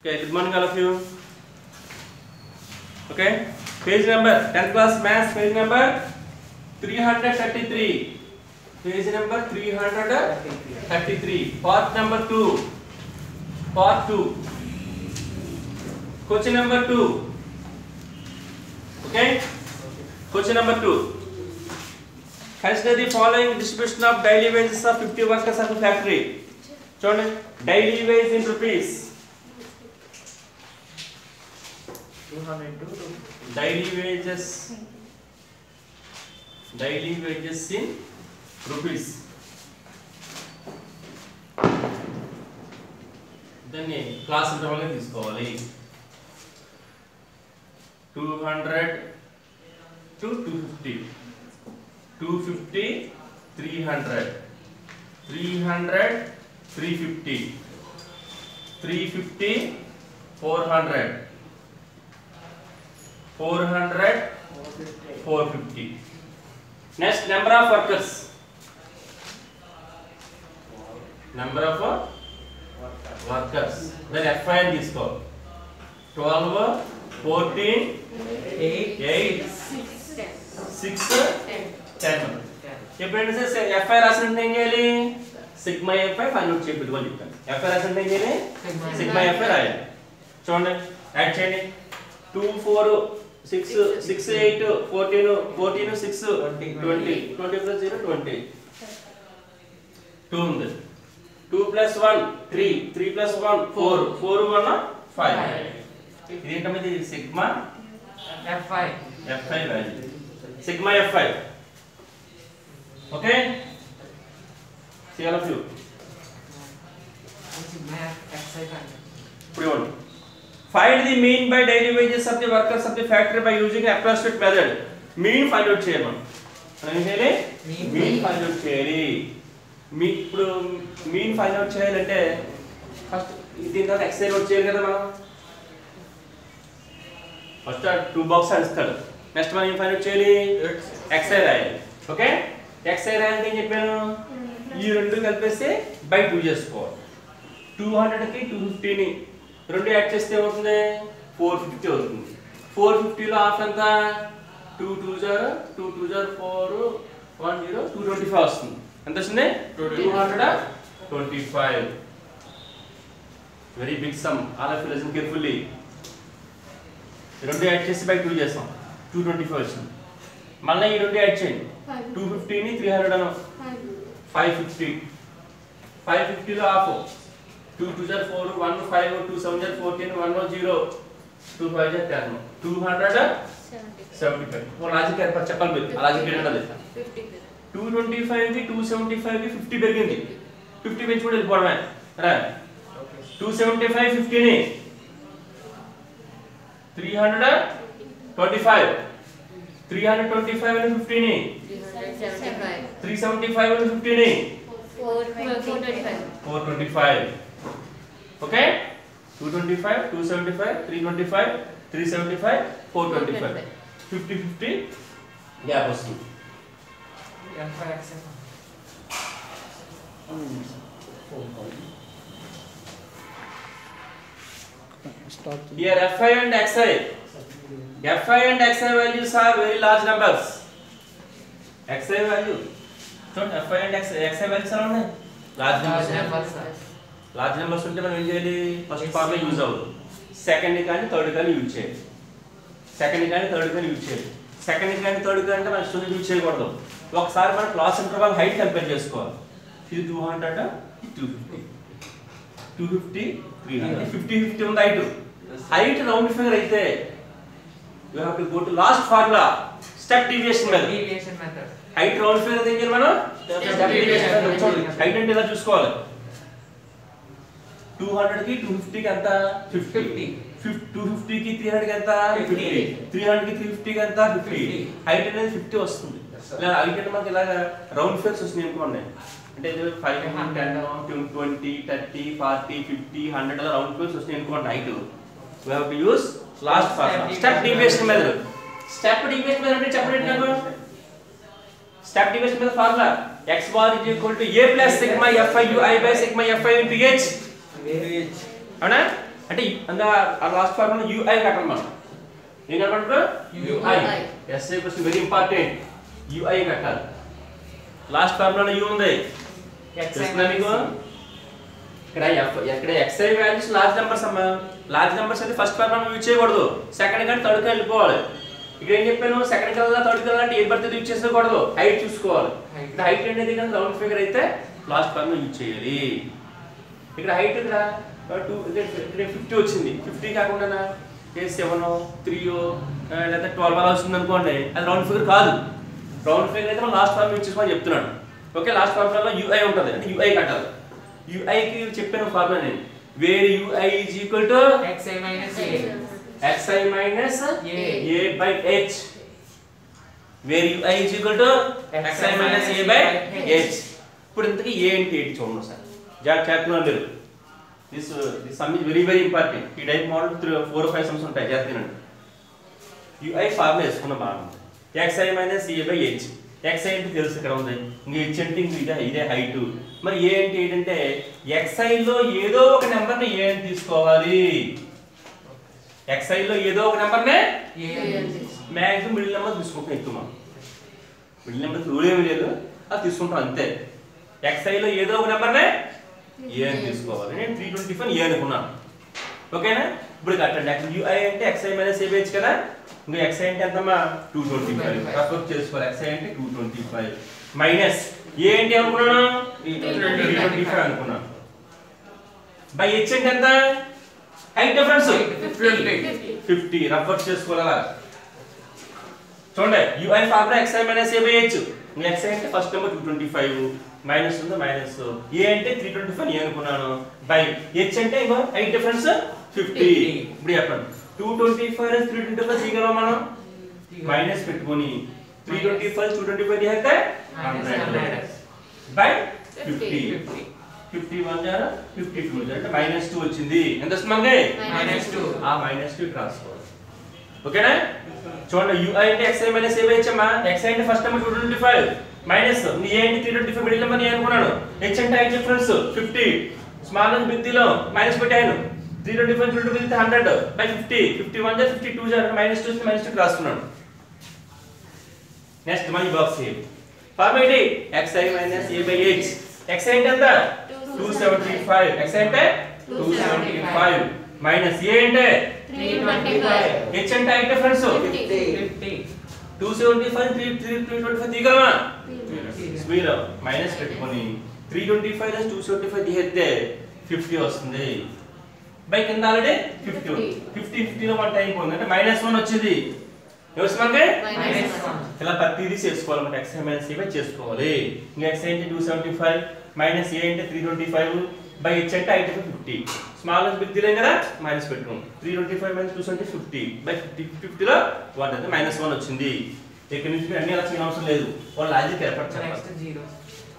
Okay, good morning all of you. Okay, page number 10th class maths, page number 333. Page number 333. Part number 2. Part 2. Question number 2. Okay? Question number 2. Consider the following distribution of daily wages of 50 workers of a factory. చూడండి, daily wage in rupees. Daily wages in rupees. దాన్ని class interval గా తీసుకోవాలి. 200 to 250, 250 300, 300 350, 350 400, 400 450. Next, number of workers. Number of workers. Then FI and this call. 12, 14, 8, 6, 10. ఎప్పుడైనా సరే FI రాసినట్టు ఏం చేయాలి? Sigma FI find out చేపిద్దామని చెప్తాను. FI రాసినట్టు ఏం చేయాలి? సిగ్మా FI రాయాలి. చూడండి, యాడ్ చేయండి. 2 4 6 6 8 14 14 6 20 20 plus 0 20 2 ఉంది. 2 plus 1 3 3 plus 1 4 4 1 5. ఇది ఏంటంటే sigma FI value, sigma FI. Okay, see all of you. ఇప్పుడు find the mean by daily wages of the workers of the factory by using approximate method. Mean find out చేయాలి మనం. ఏం చేయాలి? mean find out చేయాలి. ఇప్పుడు mean find out చేయాలంటే first దీని తర్వాత xi నోట్ చేయాలి కదా మనం. ఫస్ట్ 2 బాక్స్ ఇస్తాడు. నెక్స్ట్ మనం ఏం ఫైండ్ అవుట్ చేయాలి? xi రాయాలి. ఓకే, xi రాయాలంటే ఏం చెప్పాను? ఈ రెండు కలిపేస్తే బై 2 చేసుకోవాలి. 200 కి 250 ని రెండు యాడ్ చేస్తే ఏమవుతుంది? 450 అవుతుంది. 450 లో హాఫ్ ఎంత? 2 2 0 2 2 0 4 1 0 225 వస్తుంది. ఎంత వస్తుంది? 225. Very big sum. All of you listen carefully. రెండు యాడ్ చేసి బై 2 చేస్తాం. 225 వస్తుంది. మళ్ళీ ఈ రెండు యాడ్ చేయండి. 250 ని 300 అను 550. 550 లో హాఫ్ 2 2 0 4 1 5 2 7 0 14 1 0 2 5 10 275. वो लॉजिक पर చెప్పాలి మీరు. ఆ లాజిక్ ఏంటంటే 225 కి 275 కి 50 పెరిగింది. 50 పెంచుకుంటే వెళ్ళిపోవడమే రా. 275 50 ని 325 325 ని 50 ని 375 ని 50 ని 425. ఓకే, 225 275 325 375 425 50 50 గ్యాప్ వస్తుంది. Here FI and XI values are very large numbers. XI value, so FI and XI values are ఉన్నాయి. లార్జ్ నెంబర్స్ ఉంటే మనం ఏం చేయాలి? ఫస్ట్ ఫార్ములా యూజ్ అవ్వదు. సెకండ్ కానీ థర్డ్ కానీ యూజ్ చేయాలి. సెకండ్ కానీ థర్డ్ కానీ యూజ్ చేయాలి. సెకండ్ కానీ థర్డ్ కానీ అంటే మనం స్టూడెంట్ యూజ్ చేయకూడదు. ఒకసారి మనం క్లాస్ ఇంటర్వల్ హైట్ కంపేర్ చేసుకోవాలి. ఇది 200 250 250 300 50 50 ఉంది హైట్. హైట్ రౌండ్ ఫిగర్ అయితే you have to go to last formula, step deviation method. Height round figure ఏం చేయాలి మనం? Step deviation method. హైట్ అంటే ఇలా చూసుకోవాలి. 200 కి 250 కి ఎంత? 50. 250 కి 300 కి ఎంత? 50. 300 కి 350 కి ఎంత? 50. హైట్ అనేది 50 వస్తుంది. ఇలా హైట్ అంటే మనకి ఇలా రౌండ్ ఫిగర్స్ వస్తున్నాయి అనుకోండి. అంటే 5 10 20 30 40 50 100 అలా రౌండ్ ఫిగర్స్ వస్తున్నాయి అనుకోండి height. We have to use last formula, step deviation method. Step deviation method అంటే చెప్పండి నాకు. Step deviation method formula x bar is equal to a plus sigma fi ui by sigma fi into h. అవునా? అంటే ఆ last formula ui కట్టాలి మనం. ఏం కట్టమంటారు? ui. SI question very important. ui కట్టాలి. లాస్ట్ ఫార్ములా u ఉంది. తెలుస్తుందా మీకు? ఇక్కడ xi వాల్యూస్ లార్జ్ నెంబర్స్ అమ్మా. లార్జ్ నెంబర్స్ అయితే ఫస్ట్ ఫార్ములా యూజ్ చేయకూడదు. సెకండ్ కానీ థర్డ్ కానీ వెళ్ళిపోవాలి. ఇక్కడ ఏం చెప్పాను? సెకండ్ కల్లా థర్డ్ కల్లా అంటే ఏ బర్త్ యూజ్ చేసుకోకూడదు. హైట్ చూసుకోవాలి. ఇక్కడ హైట్ అనేది కానీ రౌండ్ ఫిగర్ అయితే లాస్ట్ ఫార్ములా యూజ్ చేయాలి. ఇక్కడ హైట్ ఇక్కడ 50 వచ్చింది. 50 కాకుండా 7 3 లేదా 12 అలా వస్తుంది అనుకోండి, అది రౌండ్ ఫిగర్ కాదు. రౌండ్ ఫిగర్ అయితే మనం లాస్ట్ ఫార్ములా యూజ్ చేసుకోమని చెప్తున్నాను. ఓకే, లాస్ట్ ఫార్ములాలో ui ఉంటుంది. అంటే ui కట్టాలి. ui కి చెప్పాను ఫార్ములా నేను. Where ui is equal to xi minus a. xi minus a by h. Where ui is equal to xi minus a by h. ఇప్పుడు ఇంతకీ a అంటే ఏంటి చూడండి సార్. జాగ్రత్త చేస్తున్నాను మీరు. This some is very very important. ఈ type model 4 or 5 sums ఉంటాయి. చేస్తున్నాను. ui ఫార్ములా వేసుకున్న బాగుంది. xi minus a by h. xi అంటే తెలుసు ఇక్కడ ఉంది. ఇంక h అంటే ఇదే హైట్. మరి a అంటే ఏంటంటే xi లో ఏదో ఒక నెంబర్ ని a అని తీసుకోవాలి. xi లో ఏదో ఒక నెంబర్ ని మాక్సిమం మిడిల్ నెంబర్ తీసుకుంటాం. ఎక్కువ మిడిల్ నెంబర్ రూల్ ఏమీ లేదు, అది తీసుకుంటాం అంతే. xi లో ఏదో ఒక నెంబర్ ని a అని తీసుకోవాలి. నేను 325 a అనుకున్నాను. ఓకేనా? ఇప్పుడు కట్టండి. ui అంటే xi minus a by h కదా. ఇంకా xi అంటే ఎంతమ్మా? 225. రఫ్ చేసుకోవాలి. xi అంటే 225 మైనస్ a అంటే అనుకున్నాను 325 అనుకున్నాను. బై h అంటే ఎంత? Height difference 50. రఫ్ చేసుకోవాలా? చూడండి, ui formula xi minus a by h. xi అంటే ఫస్ట్ నెంబర్ 225 మైనస్ ఉంది, మైనస్ a అంటే 325 a అనుకున్నాను. బై h అంటే ఇంకో హైట్ డిఫరెన్స్ 50. ఇప్పుడు చెప్పండి, 225 and 325 తీయగలమా మనం? మైనస్ పెట్టుకొని 325 225 తీస్తే 100 బై 50. 51 జారా 52 జారా అంటే -2 వచ్చింది. ఎంత వస్తుంది మనకి? -2. ఆ -2 ఇక్కడ రాసుకోవాలి. ఓకేనా? చూడండి, ui అంటే xi minus a by h అమ్మా. xi అంటే ఫస్ట్ నెంబర్ 225 మైనస్ a అంటే 325 మిడిల్ నెంబర్ నేను అనుకున్నాను. h అంటే height difference 50. Small and big దిలో మైనస్ పెట్టాను. 325 225 100 బై 50. 51 జారా 52 జారా -2 రాసుకున్నాను. నెక్స్ట్ మళ్ళీ బాక్స్ ఏ ఫార్ములా ఏంటి? xi minus a by h. xi అంటే ఎంత? 275. xi అంటే 275 మైనస్ a అంటే 325. h అంటే హైట్ డిఫరెన్స్ 50. 275 325 తీగలమా? స్మీర్ మైనస్ పెట్టుకొని 325 + 275 తీస్తే 50 వస్తుంది. బై కింద ఆల్రెడీ 50 50 లో 1 టైం పోయింది అంటే -1 వచ్చింది. ఏమొస్తుంది? -1. ఇలా ప్రతిదీ చేసుకోవాలన్నమాట. xi minus a by చేసుకోవాలి. ఇంకా xi అంటే 275 మైనస్ a అంటే 325 బై h అంటే హైట్ 50. స్మాల్ అండ్ బిగ్ దిలేం కదా, మైనస్ పెట్టుకోండి. 325 - 270 50 బై 50 లో 1 అంటే -1 వచ్చింది. ఇక్కడ నుంచి అన్ని అలా చేయడం అవసరం లేదు. వాళ్ళ లాజిక్ ఏర్పాటు చేయాలి. నెక్స్ట్ 0.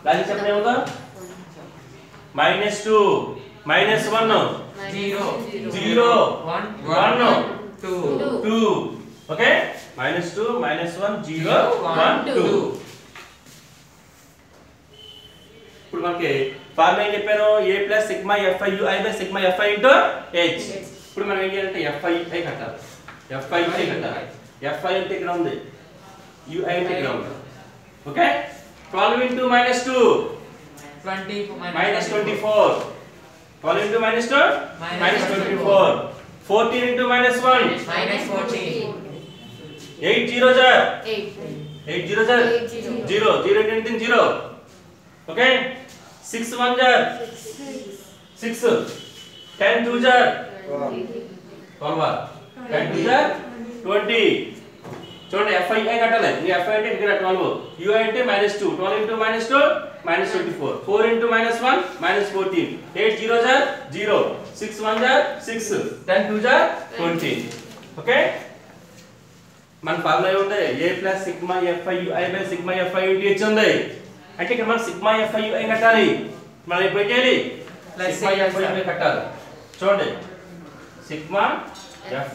లాజిక్ చెప్పండి ఏమవుతా? -2 -1 0 0 1 2 ఓకే. -2 -1 0 1 2. ఇప్పుడు మనకి ఫార్ములా ఏం చెప్పాను? a + sigma fi ui by sigma fi into h. ఇప్పుడు మనం ఏం చేయాలంటే fi కట్టాలి. fi కట్టాలి. fi అంటే ఇక్కడ ఉంది, ui అంటే ఇక్కడ ఉంది. ఓకే. 12 ఇంటూ -2 20 -24. 12 ఇంటూ -2 -24. 14 ఇంటూ -1 -14. 8 0 జా 8 0 జా 0 0 అంటే 0. ఓకే. 6 1 జా 6. 10 2 జా 12. 10 2 జా 20. చూడండి, fi కట్టాలి. ఈ fi అంటే ఇక్కడ 12, ui అంటే -2. 12 ఇంటూ -2 -24. 4 ఇంటూ -1 -14. 8 0 జా 0. 6 1 జా 6. 10 2 జా 20. ఓకే. మన ఫార్ములా ఏముంది? a + sigma fi ui by sigma fi into h ఉంది. అంటే ఇక్కడ మనం సిగ్మా fi ui కట్టాలి. మనం ఇప్పుడు ఏం చేయాలి? సిగ్మా fi ui కట్టాలి. చూడండి, sigma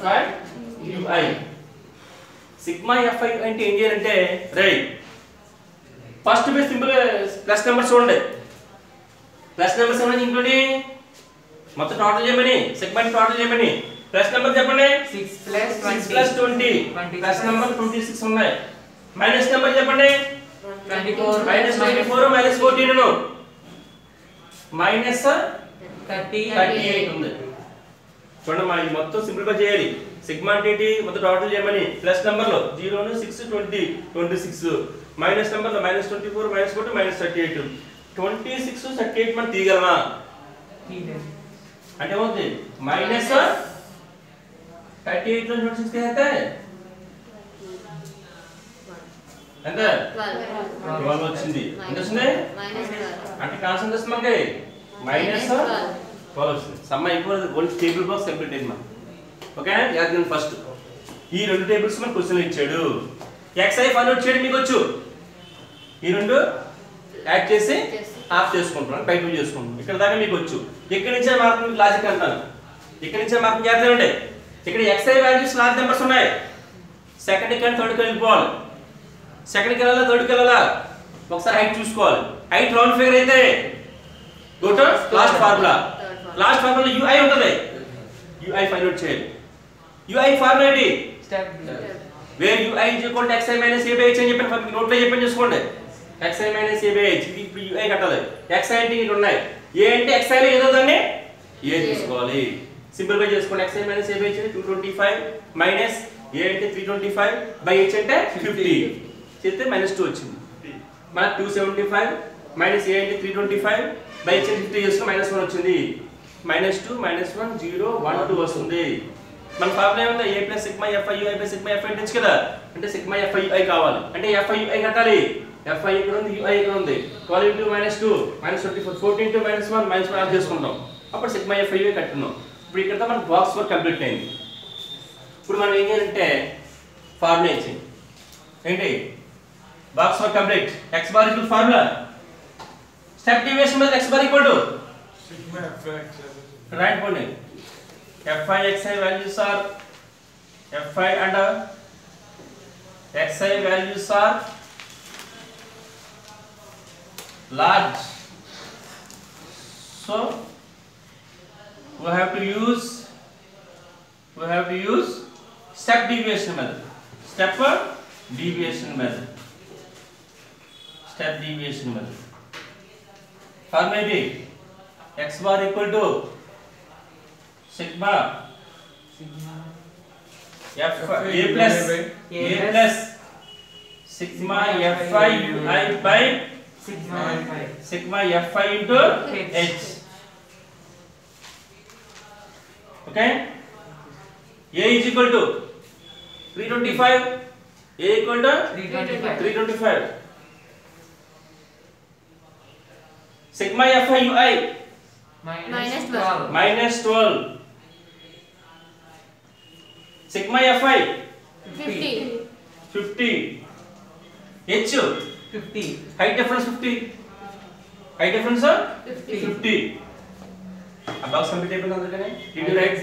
fi ui. Sigma fi అంటే ఏం చేయాలంటే రైట్ ఫస్ట్ మీరు సింపుల్ ప్లస్ నెంబర్ చూడండి. ప్లస్ నెంబర్స్ ఏమైనా ఇంక్లూడింగ్ మొత్తం టోటల్ చేయమని సెగ్మెంట్ టోటల్ చేయమని ప్లస్ నెంబర్ చెప్పండి 6 plus 6 20 ప్లస్ 20 ప్లస్ నెంబర్ 26 ఉన్నాయి మైనస్ నెంబర్ చెప్పండి 24 మైనస్ 24 మైనస్ 14 మైనస్ 38 ఉంది చూడండి మా ఇది మొత్తం సింప్లిఫై చేయాలి సెగ్మెంట్ ఏంటి మొత్తం టోటల్ చేయమని ప్లస్ నెంబర్ లో 0 ను 6 20 26 మైనస్ నెంబర్ లో మైనస్ 24 మైనస్ 40 మైనస్ 38 26 38 మనం తీయగలమా అంటే ఏమవుతుంది మైనస్ 38 లో 26 తీస్తే ఎంత 12 వచ్చింది ఎంత వచ్చింది అంటే కాన్సంట్రేషన్ మనకి మైనస్ 12 వచ్చింది సమ్ అయిపోయింది ఓన్లీ టేబుల్ బాక్స్ కంప్లీట్ అయింది మనం ఓకే యాదగిరి ఫస్ట్ ఈ రెండు టేబుల్స్ మన క్వశ్చన్ ఇచ్చాడు xi ఫైండ్ అవుట్ చేయడం మీకు వచ్చు ఈ రెండు యాడ్ చేసి హాఫ్ చేసుకుంటున్నాను బై 2 చేసుకుంటున్నాను ఇక్కడ దాకా మీకు వచ్చు ఇక్కడ నుంచే మార్కింగ్ లాజిక్ అంటాను ఇక్కడ నుంచే మార్కింగ్ చేద్దామండి ఇక్కడ xi వాల్యూస్ లార్జ్ నెంబర్స్ ఉన్నాయి సెకండ్ కి అండ్ థర్డ్ కి వెళ్ళిపోవాలి సెకండ్ కి వెళ్ళాలా థర్డ్ కి వెళ్ళాలా ఒకసారి హైట్ చూసుకోవాలి హైట్ రౌండ్ ఫిగర్ అయితే go to last formula ui ఉంటది ui ఫైండ్ అవుట్ చేయాలి ui ఫార్ములా ఏంటి step wear ui xi - a/h అని చెప్పి నోట్ లో చెప్పని చూసుకోండి xi - a/h ఇది ఇప్పుడు ui కట్టాలి xi అంటే ఇవి ఉన్నాయి a అంటే xi లో ఏదో దాన్ని a తీసుకోవాలి సింప్లిఫై చేసుకోండి xi - a/h అంటే 225 మైనస్ a అంటే 325 బై h అంటే 50 చేస్తే -2 వచ్చింది మనకు 275 మైనస్ a అంటే 325 బై h అంటే 50 చేసుకుని -1 వచ్చింది -2 -1 0 1 2 వస్తుంది మన ఫార్ములా ఏముంది a + sigma fi ui / sigma fi అంటే కదా అంటే సిగ్మా fi ui కావాలి అంటే fi ui కట్టాలి fi ఇక్కడ ఉంది ui ఇక్కడ ఉంది 12 * -2 -24 14 * -1 -1 యాడ్ చేసుకుంటాం అప్పుడు సిగ్మా fi ui కట్టున్నాం ఇప్పుడు ఇక్కడ మన బాక్స్ వర్క్ కంప్లీట్ అయింది ఇప్పుడు మనం ఏం చేయాలంటే ఫార్ములా ఇచ్చింది ఏంటి box work complete x bar equal formula step deviation మీద x bar equal to sigma fx right point fi xi values are fi and xi values are large so we have to use step deviation method step deviation method formula x bar equal to sigma f a plus sigma fi ui by sigma fi into h okay a is equal to 325 a equal to 325 sigma fi ui minus 12 sigma fi 50 h 50 height difference 50 above some table అందరికనే did you write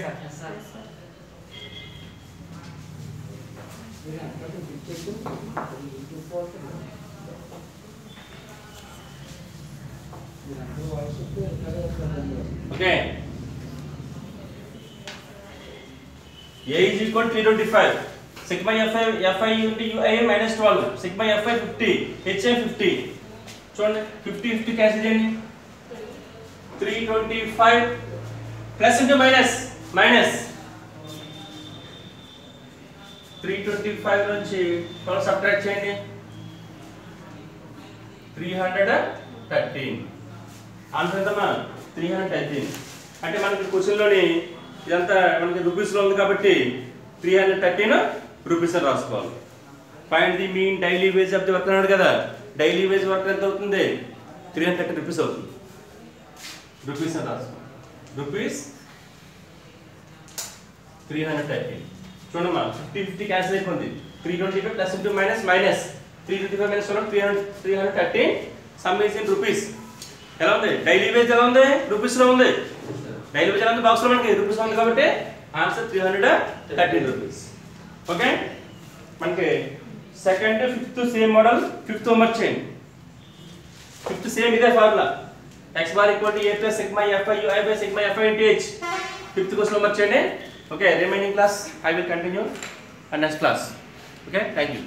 okay a is equal to 325 sigma fi into ui minus 12 sigma fi 50 h 50 చూడండి 50 cancel చేయండి 325 plus into minus 325 నుంచి 12 subtract చేయండి 313 answer ఎంతమా 313 అంటే మనకి question లోని ఇదంతా మనకి rupees లో ఉంది కాబట్టి 313 రూపీస్ అని రాసుకోవాలి find the mean daily wage of the work అన్నాడు కదా డైలీ వేజ్ వర్క్ ఎంత అవుతుంది 313 రూపీస్ అవుతుంది రూపీస్ అని రాసుకోవాలి రూపీస్ 313 చూడమ్మా 50 క్యాన్సిల్ అయిపోయింది 325 plus into minus 325 minus 313 some is in rupees ఎలా ఉంది డైలీ వేజ్ ఎలా ఉంది రూపీస్ లో ఉంది డైలీ వేజ్ ఎలా ఉంది బాక్స్ లో మనకి రూపీస్ లో ఉంది కాబట్టి ఆన్సర్ 313 రూపీస్ ఓకే మనకి second fifth same model fifth homework చేయండి ఫిఫ్త్ సేమ్ ఇదే formula x bar equal to a plus sigma fi ui by sigma fi into h. Fifth question marchende. Okay, remaining class I will continue and next class. Okay, thank you.